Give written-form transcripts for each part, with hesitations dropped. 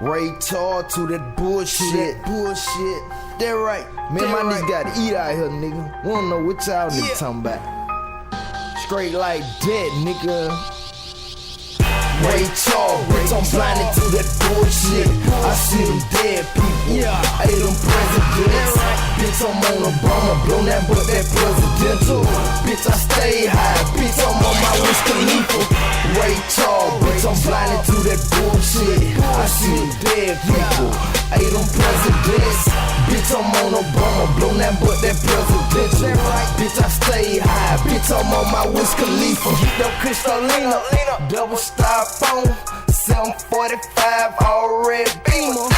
Ray Tar to that bullshit. That right. Man, my niggas gotta eat out here, nigga. We don't know what y'all niggas talking about. Straight like that, nigga. Ray Tar, bitch, I'm blinded to that bullshit. I see them dead people. Hey, them presidents. Bitch, I'm on Obama, blow that but that presidential. Bitch, I stay high. Bitch, I'm on my Wiz Khalifa. Ray Tar, bitch, I'm blinded to that bullshit. I see them dead people. Hey, them presidents. Bitch, I'm on Obama, blow that but that presidential. Bitch, I stay high. Bitch, I'm on my Wiz Khalifa. Get up Crystalina, double styrofoam, 745, all red Beamer.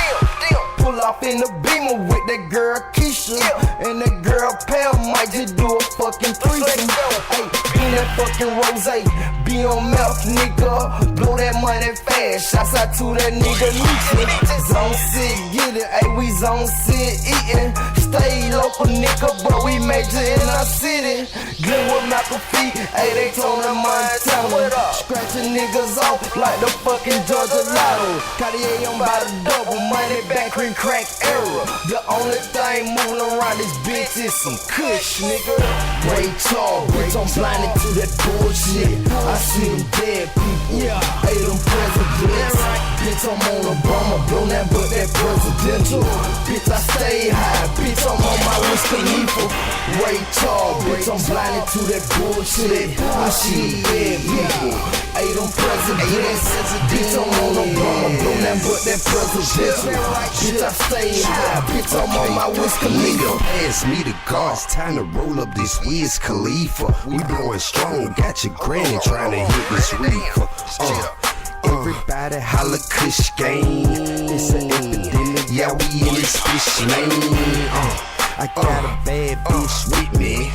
Pull off in the Beamer with that girl Keisha and that girl Pell. Might just do a fucking threesome. Hey, be that fucking rose, be on mouth, nigga. Blow that money fast. Shouts out to that nigga Nietzsche. Zone sit, get it. Hey, we zone sit, eating. Stay local, nigga, but we major in our city. Glenwood, McAfee, hey, they told them Montana. Scratching niggas off like the fucking Georgia Lotto. Cartier on by the double, money back, cream crack era. The only thing moving around this bitch is some kush, nigga. Ray Tar, bitch, I'm blinded to that bullshit. I see them dead people. Hey, them presidents. Bitch, I'm on Obama, blow that but that presidential. Bitch, I stay high. Bitch, I'm on my Wiz Khalifa. Ray Tar, bitch, I'm blinded to that bullshit. I see them dead people. Hey, them presidents. Bitch, I'm on Obama, blow that but that presidential. Bitch, I stay high. Bitch, I'm on my Wiz Khalifa. Pass me the guards, time to roll up this Wiz Khalifa. We blowing strong, got your granny trying to hit this reefer. Everybody holla Kush gang. It's an epidemic, yeah, we in this fish lane. I got a bad bitch with me,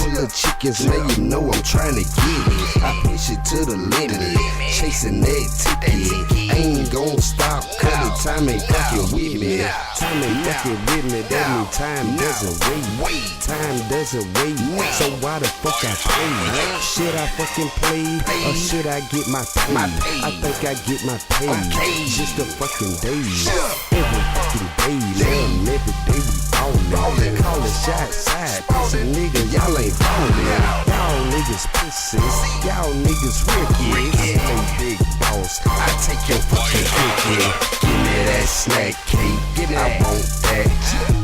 full of chickens, now you know I'm trying to get it. I push it to the limit, chasing that ticket. I ain't gon' stop, cause the time ain't fucking with me. Time ain't fucking with me, that mean time doesn't wait. Time doesn't wait, so why the fuck I play? Should I fucking play, or should I get my pay? I think I get my pay, just a fucking day. Every fucking day, man, every day we ballin'. Callin' shots side, pussy nigga, y'all ain't ballin'. Y'all niggas pussies, y'all niggas rickies. I'm big boss, I take your fucking cookie. Give me that snack cake, I want that.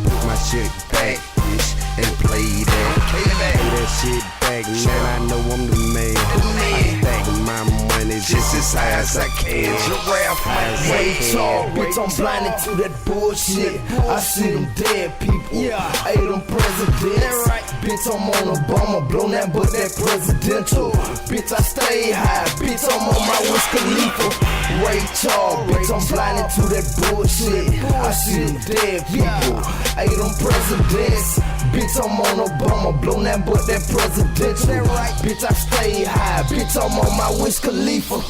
Put my shit back, bitch, and play that. Play that shit back, man, I know I'm the man. I stack my money just as high as I can. Ray Tar, bitch, I'm blinded to that bullshit. I see them dead people. Hey, them presidents. Bitch, I'm on Obama, blow that but that presidential. Bitch, I stay high. Bitch, I'm on my Wiz Khalifa. Ray Tar, bitch, I'm blinded to that bullshit. I see them dead people. Hey, them presidents. Bitch, I'm on Obama, blow that but that presidential. Bitch, I stay high. Bitch, I'm on my Wiz Khalifa.